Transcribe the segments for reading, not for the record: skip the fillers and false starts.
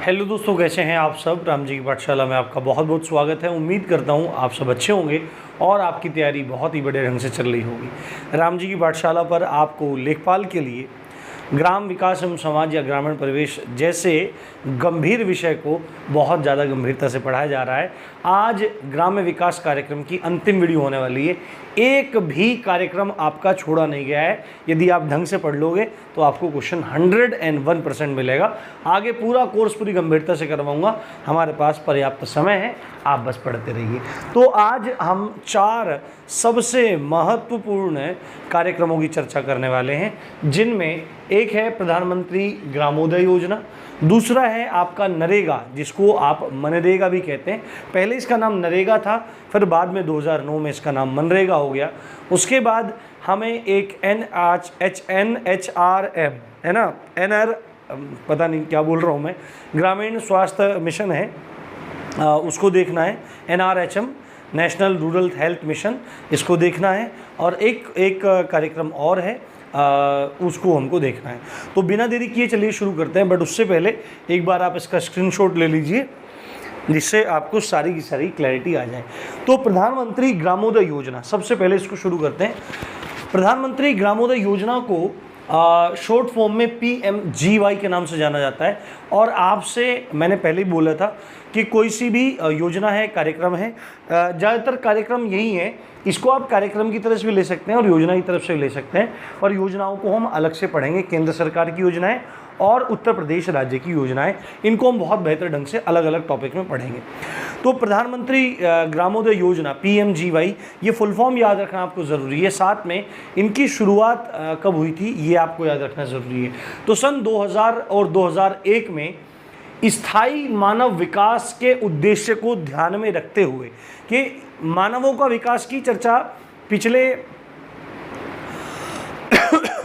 Hello दोस्तों, कैसे हैं आप सब। राम जी की पाठशाला में आपका बहुत बहुत स्वागत है। उम्मीद करता हूँ आप सब अच्छे होंगे और आपकी तैयारी बहुत ही बड़े ढंग से चल रही होगी। राम जी की पाठशाला पर आपको लेखपाल के लिए ग्राम विकास एवं समाज या ग्रामीण परिवेश जैसे गंभीर विषय को बहुत ज़्यादा गंभीरता से पढ़ाया जा रहा है। आज ग्राम्य विकास कार्यक्रम की अंतिम वीडियो होने वाली है। एक भी कार्यक्रम आपका छोड़ा नहीं गया है। यदि आप ढंग से पढ़ लोगे तो आपको क्वेश्चन 101% मिलेगा। आगे पूरा कोर्स पूरी गंभीरता से करवाऊंगा। हमारे पास पर्याप्त समय है, आप बस पढ़ते रहिए। तो आज हम 4 सबसे महत्वपूर्ण कार्यक्रमों की चर्चा करने वाले हैं, जिनमें एक है प्रधानमंत्री ग्रामोदय योजना, दूसरा है आपका नरेगा, जिसको आप मनरेगा भी कहते हैं। पहले इसका नाम नरेगा था, फिर बाद में 2009 में इसका नाम मनरेगा हो गया। उसके बाद हमें एक NHRM है ना, NR पता नहीं क्या बोल रहा हूँ मैं, ग्रामीण स्वास्थ्य मिशन है, उसको देखना है। NRHM national rural health mission, इसको देखना है। और एक कार्यक्रम और है, उसको हमको देखना है। तो बिना देरी किए चलिए शुरू करते हैं। बट उससे पहले एक बार आप इसका स्क्रीनशॉट ले लीजिए, जिससे आपको सारी की सारी क्लैरिटी आ जाए। तो प्रधानमंत्री ग्रामोदय योजना, सबसे पहले इसको शुरू करते हैं। प्रधानमंत्री ग्रामोदय योजना को शॉर्ट फॉर्म में PMGY के नाम से जाना जाता है। और आपसे मैंने पहले ही बोला था कि कोई सी भी योजना है, कार्यक्रम है, ज़्यादातर कार्यक्रम यही है। इसको आप कार्यक्रम की तरफ से भी ले सकते हैं और योजना की तरफ से भी ले सकते हैं। और योजनाओं को हम अलग से पढ़ेंगे, केंद्र सरकार की योजनाएं और उत्तर प्रदेश राज्य की योजनाएं, इनको हम बहुत बेहतर ढंग से अलग अलग टॉपिक में पढ़ेंगे। तो प्रधानमंत्री ग्रामोदय योजना PMGY, ये फुल फॉर्म याद रखना आपको ज़रूरी है। साथ में इनकी शुरुआत कब हुई थी ये आपको याद रखना ज़रूरी है। तो सन 2000 और 2001 में स्थायी मानव विकास के उद्देश्य को ध्यान में रखते हुए कि मानवों का विकास की चर्चा पिछले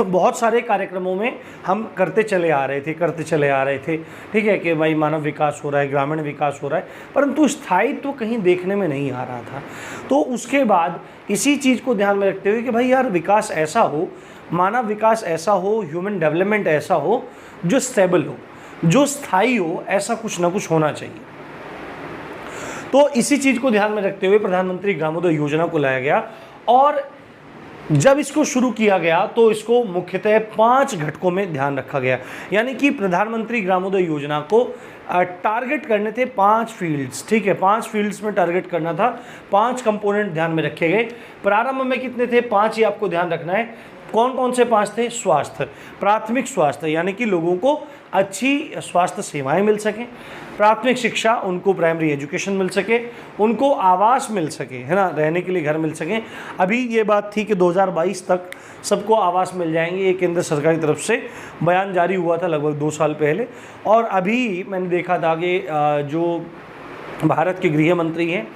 बहुत सारे कार्यक्रमों में हम करते चले आ रहे थे। ठीक है कि भाई मानव विकास हो रहा है, ग्रामीण विकास हो रहा है, परंतु स्थायित्व तो कहीं देखने में नहीं आ रहा था। तो उसके बाद इसी चीज़ को ध्यान में रखते हुए कि भाई यार विकास ऐसा हो, मानव विकास ऐसा हो, ह्यूमन डेवलपमेंट ऐसा हो जो स्टेबल हो, जो स्थायी हो, ऐसा कुछ ना कुछ होना चाहिए। तो इसी चीज़ को ध्यान में रखते हुए प्रधानमंत्री ग्रामोदय योजना को लाया गया। और जब इसको शुरू किया गया तो इसको मुख्यतः 5 घटकों में ध्यान रखा गया। यानी कि प्रधानमंत्री ग्रामोदय योजना को टारगेट करने थे 5 फील्ड्स। ठीक है, 5 फील्ड्स में टारगेट करना था। 5 कंपोनेंट ध्यान में रखे गए। प्रारंभ में कितने थे? 5 ही आपको ध्यान रखना है। कौन कौन से 5 थे? स्वास्थ्य, प्राथमिक स्वास्थ्य, यानी कि लोगों को अच्छी स्वास्थ्य सेवाएं मिल सकें। प्राथमिक शिक्षा, उनको प्राइमरी एजुकेशन मिल सके, उनको आवास मिल सके, है ना, रहने के लिए घर मिल सकें। अभी ये बात थी कि 2022 तक सबको आवास मिल जाएंगे, ये केंद्र सरकार की तरफ से बयान जारी हुआ था लगभग 2 साल पहले। और अभी मैंने देखा था कि जो भारत के गृह मंत्री हैं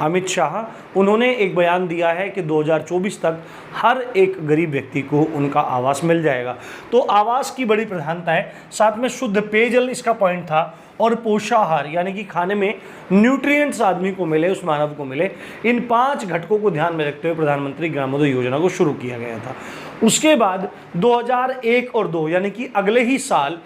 अमित शाह, उन्होंने एक बयान दिया है कि 2024 तक हर एक गरीब व्यक्ति को उनका आवास मिल जाएगा। तो आवास की बड़ी प्रधानता है। साथ में शुद्ध पेयजल इसका पॉइंट था, और पोषाहार, यानी कि खाने में न्यूट्रिएंट्स आदमी को मिले, उस मानव को मिले। इन 5 घटकों को ध्यान में रखते हुए प्रधानमंत्री ग्रामोदय योजना को शुरू किया गया था। उसके बाद 2001 और 2 यानी कि अगले ही साल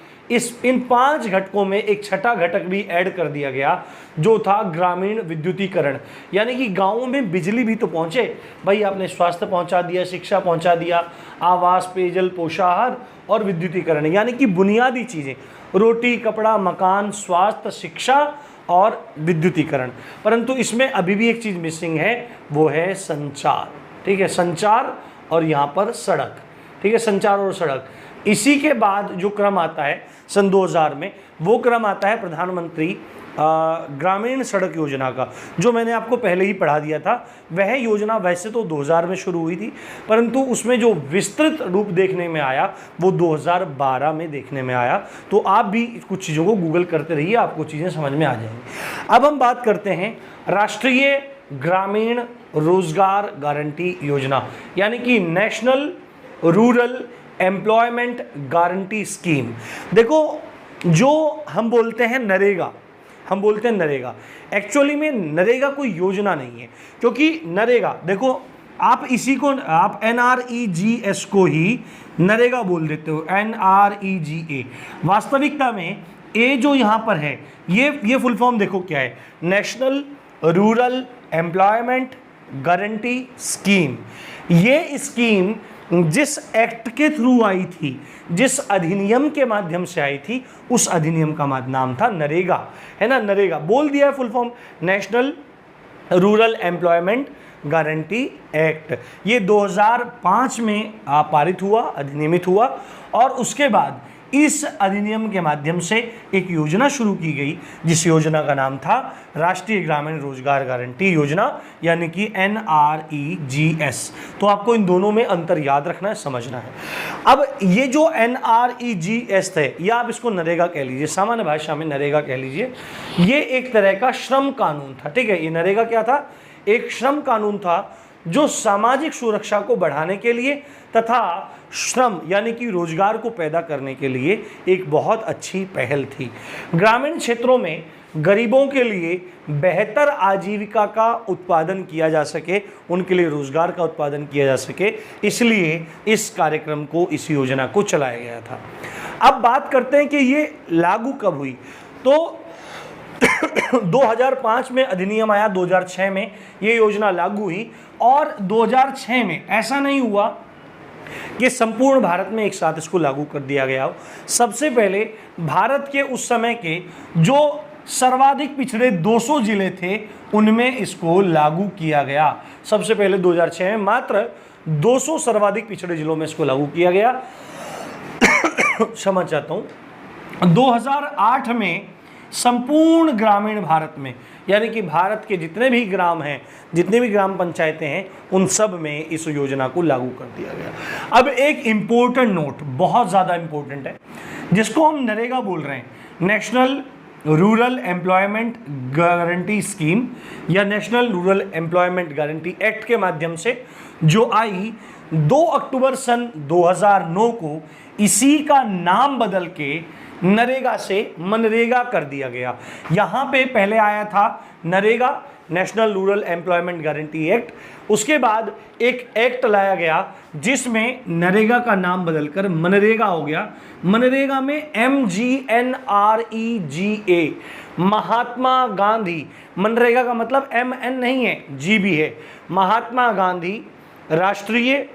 इन 5 घटकों में एक छठा घटक भी ऐड कर दिया गया, जो था ग्रामीण विद्युतीकरण। यानी कि गाँवों में बिजली भी तो पहुँचे। भाई आपने स्वास्थ्य पहुँचा दिया, शिक्षा पहुँचा दिया, आवास, पेयजल, पोषाहार और विद्युतीकरण, यानी कि बुनियादी चीज़ें, रोटी, कपड़ा, मकान, स्वास्थ्य, शिक्षा और विद्युतीकरण। परंतु इसमें अभी भी एक चीज़ मिसिंग है, वो है संचार। ठीक है, संचार और यहाँ पर सड़क। ठीक है, संचार और सड़क। इसी के बाद जो क्रम आता है सन 2000 में, वो क्रम आता है प्रधानमंत्री ग्रामीण सड़क योजना का, जो मैंने आपको पहले ही पढ़ा दिया था। वह योजना वैसे तो 2000 में शुरू हुई थी, परंतु उसमें जो विस्तृत रूप देखने में आया वो 2012 में देखने में आया। तो आप भी कुछ चीज़ों को गूगल करते रहिए, आपको चीज़ें समझ में आ जाएंगी। अब हम बात करते हैं राष्ट्रीय ग्रामीण रोजगार गारंटी योजना, यानी कि national rural employment guarantee scheme. देखो, जो हम बोलते हैं नरेगा, एक्चुअली में नरेगा कोई योजना नहीं है। क्योंकि नरेगा, देखो आप इसी को, आप NREGS को ही नरेगा बोल देते हो, NREGA। वास्तविकता में ए जो यहाँ पर है ये फुल फॉर्म देखो क्या है, national rural employment guarantee scheme. ये स्कीम जिस एक्ट के थ्रू आई थी, जिस अधिनियम के माध्यम से आई थी, उस अधिनियम का नाम था नरेगा, है ना, नरेगा। बोल दिया है full form, national rural employment guarantee act. ये 2005 में पारित हुआ, अधिनियमित हुआ, और उसके बाद इस अधिनियम के माध्यम से एक योजना शुरू की गई, जिस योजना का नाम था राष्ट्रीय ग्रामीण रोजगार गारंटी योजना, यानी कि NREGS। तो आपको इन दोनों में अंतर याद रखना है, समझना है। अब ये जो NREGS थे, या आप इसको नरेगा कह लीजिए, सामान्य भाषा में नरेगा कह लीजिए, ये एक तरह का श्रम कानून था, ठीक है। ये नरेगा क्या था, एक श्रम कानून था जो सामाजिक सुरक्षा को बढ़ाने के लिए तथा श्रम यानी कि रोजगार को पैदा करने के लिए एक बहुत अच्छी पहल थी। ग्रामीण क्षेत्रों में गरीबों के लिए बेहतर आजीविका का उत्पादन किया जा सके, उनके लिए रोजगार का उत्पादन किया जा सके, इसलिए इस कार्यक्रम को, इस योजना को चलाया गया था। अब बात करते हैं कि ये लागू कब हुई। तो 2005 में अधिनियम आया, 2006 में ये योजना लागू हुई, और 2006 में ऐसा नहीं हुआ कि संपूर्ण भारत में एक साथ इसको लागू कर दिया गया हो। सबसे पहले भारत के उस समय के जो सर्वाधिक पिछड़े 200 जिले थे, उनमें इसको लागू किया गया। सबसे पहले 2006 में मात्र 200 सर्वाधिक पिछड़े जिलों में इसको लागू किया गया। क्षमा चाहता हूँ। 2008 में संपूर्ण ग्रामीण भारत में, यानी कि भारत के जितने भी ग्राम हैं, जितने भी ग्राम पंचायतें हैं, उन सब में इस योजना को लागू कर दिया गया। अब एक इम्पोर्टेंट नोट, बहुत ज़्यादा इम्पोर्टेंट है, जिसको हम नरेगा बोल रहे हैं, national rural employment guarantee scheme या national rural employment guarantee act के माध्यम से जो आई 2 अक्टूबर सन 2009 को, इसी का नाम बदल के नरेगा से मनरेगा कर दिया गया। यहाँ पे पहले आया था NREGA, national rural employment guarantee act, उसके बाद एक एक्ट लाया गया जिसमें नरेगा का नाम बदलकर मनरेगा हो गया। मनरेगा में MGNREGA, महात्मा गांधी, मनरेगा का मतलब MN नहीं है, G भी है, महात्मा गांधी राष्ट्रीय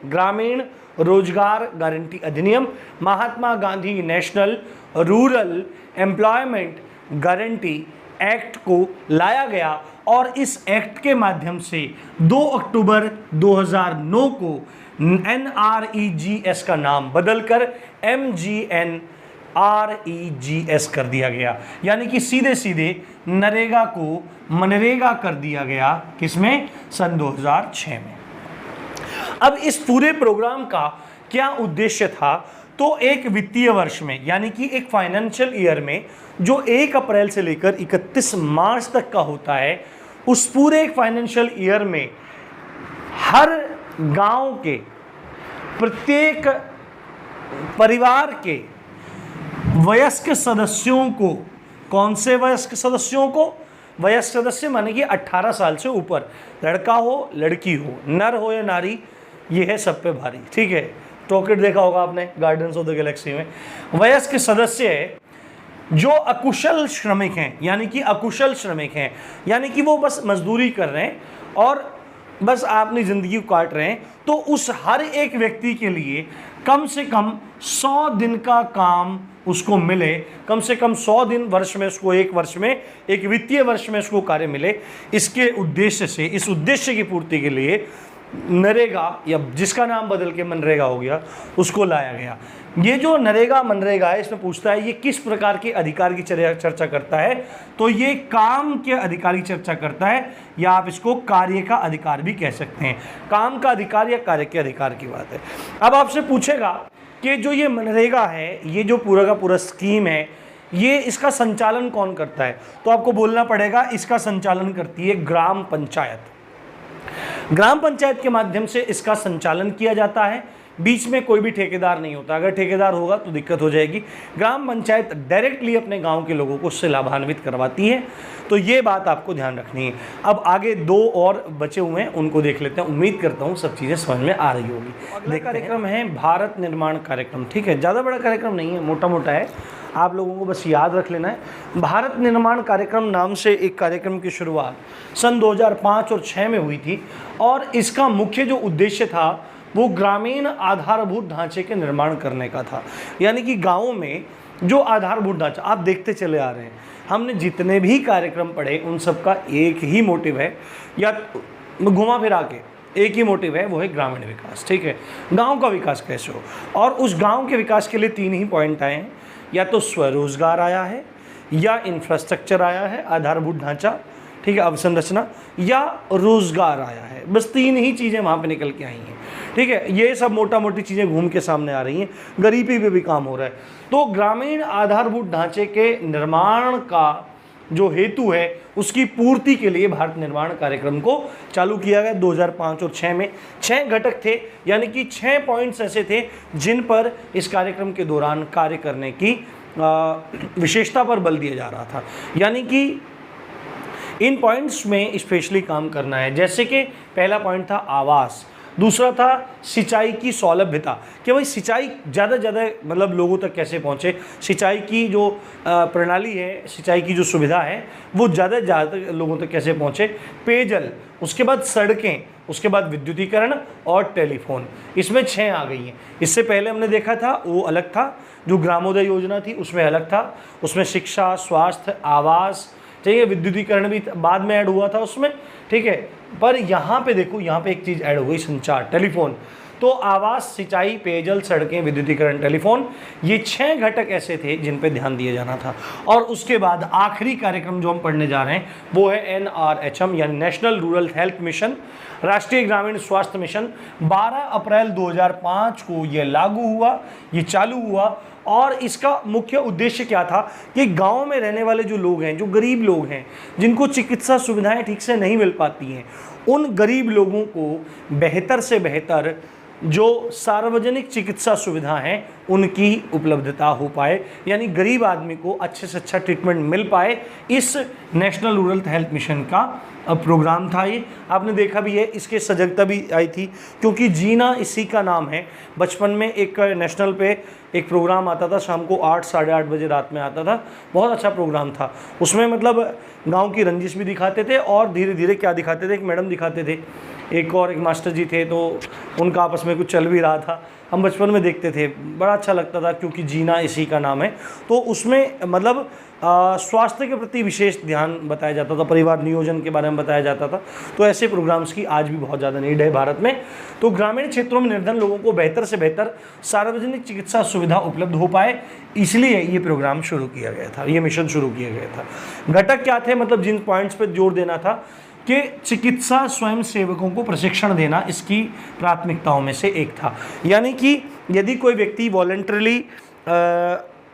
ग्रामीण रोजगार गारंटी अधिनियम, Mahatma Gandhi national rural employment guarantee act को लाया गया, और इस एक्ट के माध्यम से 2 अक्टूबर 2009 को NREGS का नाम बदलकर MGNREGS कर दिया गया। यानी कि सीधे सीधे नरेगा को मनरेगा कर दिया गया, किसमें, सन 2006 में। अब इस पूरे प्रोग्राम का क्या उद्देश्य था, तो एक वित्तीय वर्ष में, यानी कि एक फाइनेंशियल ईयर में, जो 1 अप्रैल से लेकर 31 मार्च तक का होता है, उस पूरे फाइनेंशियल ईयर में हर गांव के प्रत्येक परिवार के वयस्क सदस्यों को, कौन से वयस्क सदस्यों को, वयस्क सदस्य माने कि 18 साल से ऊपर, लड़का हो लड़की हो, नर हो या नारी, ये है सब पे भारी, ठीक है। टॉकेट देखा होगा आपने गार्डियंस ऑफ द गैलेक्सी में। वयस्क सदस्य जो अकुशल श्रमिक हैं, यानी कि अकुशल श्रमिक हैं, यानी कि वो बस मजदूरी कर रहे हैं और बस अपनी ज़िंदगी को काट रहे हैं, तो उस हर एक व्यक्ति के लिए कम से कम 100 दिन का काम उसको मिले, कम से कम 100 दिन वर्ष में, उसको एक वर्ष में, एक वित्तीय वर्ष में उसको कार्य मिले, इसके उद्देश्य से, इस उद्देश्य की पूर्ति के लिए नरेगा, या जिसका नाम बदल के मनरेगा हो गया, उसको लाया गया। ये जो नरेगा मनरेगा है, इसमें पूछता है ये किस प्रकार के अधिकार की चर्चा करता है, तो ये काम के अधिकार की चर्चा करता है, या आप इसको कार्य का अधिकार भी कह सकते हैं। काम का अधिकार या कार्य के अधिकार की बात है। अब आपसे पूछेगा कि जो ये मनरेगा है, ये जो पूरा का पूरा स्कीम है, ये इसका संचालन कौन करता है, तो आपको बोलना पड़ेगा इसका संचालन करती है ग्राम पंचायत। ग्राम पंचायत के माध्यम से इसका संचालन किया जाता है, बीच में कोई भी ठेकेदार नहीं होता, अगर ठेकेदार होगा तो दिक्कत हो जाएगी। ग्राम पंचायत डायरेक्टली अपने गांव के लोगों को उससे लाभान्वित करवाती है, तो ये बात आपको ध्यान रखनी है। अब आगे 2 और बचे हुए हैं, उनको देख लेते हैं। उम्मीद करता हूँ सब चीज़ें समझ में आ रही होगी। अगला कार्यक्रम है भारत निर्माण कार्यक्रम। ठीक है, ज़्यादा बड़ा कार्यक्रम नहीं है, मोटा मोटा है, आप लोगों को बस याद रख लेना है। भारत निर्माण कार्यक्रम नाम से एक कार्यक्रम की शुरुआत सन 2005 और 6 में हुई थी, और इसका मुख्य जो उद्देश्य था वो ग्रामीण आधारभूत ढांचे के निर्माण करने का था। यानी कि गाँवों में जो आधारभूत ढांचा आप देखते चले आ रहे हैं, हमने जितने भी कार्यक्रम पढ़े उन सब का एक ही मोटिव है, या घुमा फिरा के एक ही मोटिव है, वो है ग्रामीण विकास। ठीक है, गांव का विकास कैसे हो, और उस गांव के विकास के लिए 3 ही पॉइंट आए हैं, या तो स्वरोजगार आया है, या इंफ्रास्ट्रक्चर आया है, आधारभूत ढांचा, ठीक है, अवसंरचना, या रोजगार आया है। बस 3 ही चीज़ें वहाँ पे निकल के आई हैं। ठीक है, ये सब मोटा मोटी चीज़ें घूम के सामने आ रही हैं, गरीबी पे भी काम हो रहा है। तो ग्रामीण आधारभूत ढांचे के निर्माण का जो हेतु है उसकी पूर्ति के लिए भारत निर्माण कार्यक्रम को चालू किया गया 2005 और 6 में। 6 घटक थे, यानी कि 6 पॉइंट्स ऐसे थे जिन पर इस कार्यक्रम के दौरान कार्य करने की विशेषता पर बल दिया जा रहा था। यानी कि इन पॉइंट्स में स्पेशली काम करना है। जैसे कि पहला पॉइंट था आवास, दूसरा था सिंचाई की सौलभ्यता, कि भाई सिंचाई ज़्यादा से ज़्यादा मतलब लोगों तक कैसे पहुँचे, सिंचाई की जो प्रणाली है, सिंचाई की जो सुविधा है वो ज़्यादा से ज़्यादा लोगों तक कैसे पहुँचे। पेयजल, उसके बाद सड़कें, उसके बाद विद्युतीकरण और टेलीफोन, इसमें 6 आ गई हैं। इससे पहले हमने देखा था वो अलग था, जो ग्रामोदय योजना थी उसमें अलग था, उसमें शिक्षा, स्वास्थ्य, आवास, ठीक है, विद्युतीकरण भी बाद में ऐड हुआ था उसमें। ठीक है, पर यहाँ पे देखो, यहाँ पे एक चीज़ ऐड हो गई, संचार, टेलीफोन। तो आवास, सिंचाई, पेयजल, सड़कें, विद्युतीकरण, टेलीफोन, ये 6 घटक ऐसे थे जिन पे ध्यान दिया जाना था। और उसके बाद आखिरी कार्यक्रम जो हम पढ़ने जा रहे हैं वो है NRHM, यानी नेशनल रूरल हेल्थ मिशन, राष्ट्रीय ग्रामीण स्वास्थ्य मिशन। 12 अप्रैल 2005 को ये लागू हुआ, ये चालू हुआ। और इसका मुख्य उद्देश्य क्या था कि गांव में रहने वाले जो लोग हैं, जो गरीब लोग हैं, जिनको चिकित्सा सुविधाएं ठीक से नहीं मिल पाती हैं, उन गरीब लोगों को बेहतर से बेहतर जो सार्वजनिक चिकित्सा सुविधा हैं उनकी उपलब्धता हो पाए, यानी गरीब आदमी को अच्छे से अच्छा ट्रीटमेंट मिल पाए। इस नेशनल रूरल हेल्थ मिशन का प्रोग्राम था ये। आपने देखा भी है, इसके सजगता भी आई थी, क्योंकि जीना इसी का नाम है। बचपन में एक नेशनल पे एक प्रोग्राम आता था, शाम को 8 साढ़े 8 बजे रात में आता था, बहुत अच्छा प्रोग्राम था। उसमें मतलब गांव की रंजिश भी दिखाते थे, और धीरे धीरे क्या दिखाते थे, एक मैडम दिखाते थे, एक और एक मास्टर जी थे, तो उनका आपस में कुछ चल भी रहा था। हम बचपन में देखते थे, बड़ा अच्छा लगता था, क्योंकि जीना इसी का नाम है। तो उसमें मतलब स्वास्थ्य के प्रति विशेष ध्यान बताया जाता था, परिवार नियोजन के बारे में बताया जाता था। तो ऐसे प्रोग्राम्स की आज भी बहुत ज़्यादा नीड है भारत में। तो ग्रामीण क्षेत्रों में निर्धन लोगों को बेहतर से बेहतर सार्वजनिक चिकित्सा सुविधा उपलब्ध हो पाए, इसलिए ये प्रोग्राम शुरू किया गया था, ये मिशन शुरू किया गया था। घटक क्या थे, मतलब जिन पॉइंट्स पर जोर देना था कि चिकित्सा स्वयं सेवकों को प्रशिक्षण देना इसकी प्राथमिकताओं में से एक था। यानी कि यदि कोई व्यक्ति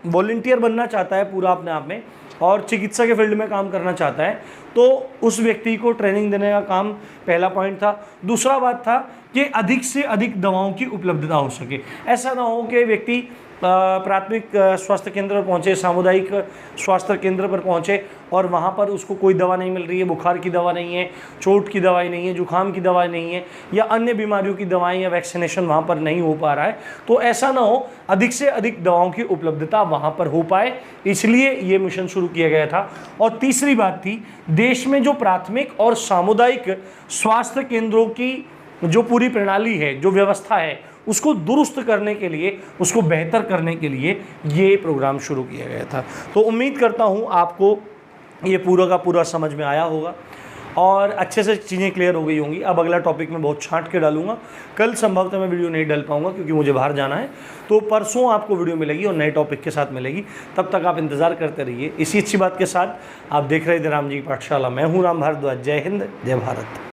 वॉलंटियर बनना चाहता है पूरा अपने आप में, और चिकित्सा के फील्ड में काम करना चाहता है, तो उस व्यक्ति को ट्रेनिंग देने का काम पहला पॉइंट था। दूसरा बात था कि अधिक से अधिक दवाओं की उपलब्धता हो सके। ऐसा ना हो कि व्यक्ति प्राथमिक स्वास्थ्य केंद्र पर पहुँचे, सामुदायिक स्वास्थ्य केंद्र पर पहुँचे और वहाँ पर उसको कोई दवा नहीं मिल रही है, बुखार की दवा नहीं है, चोट की दवाई नहीं है, जुकाम की दवाई नहीं है, या अन्य बीमारियों की दवाएं या वैक्सीनेशन वहाँ पर नहीं हो पा रहा है। तो ऐसा ना हो, अधिक से अधिक दवाओं की उपलब्धता वहाँ पर हो पाए, इसलिए ये मिशन शुरू किया गया था। और तीसरी बात थी, देश में जो प्राथमिक और सामुदायिक स्वास्थ्य केंद्रों की जो पूरी प्रणाली है, जो व्यवस्था है, उसको दुरुस्त करने के लिए, उसको बेहतर करने के लिए ये प्रोग्राम शुरू किया गया था। तो उम्मीद करता हूँ आपको ये पूरा का पूरा समझ में आया होगा और अच्छे से चीज़ें क्लियर हो गई होंगी। अब अगला टॉपिक मैं बहुत छांट के डालूंगा। कल संभवतः मैं वीडियो नहीं डाल पाऊंगा क्योंकि मुझे बाहर जाना है, तो परसों आपको वीडियो मिलेगी और नए टॉपिक के साथ मिलेगी। तब तक आप इंतज़ार करते रहिए। इसी अच्छी बात के साथ आप देख रहे थे राम जी की पाठशाला। मैं हूँ राम भारद्वाज। जय हिंद, जय भारत।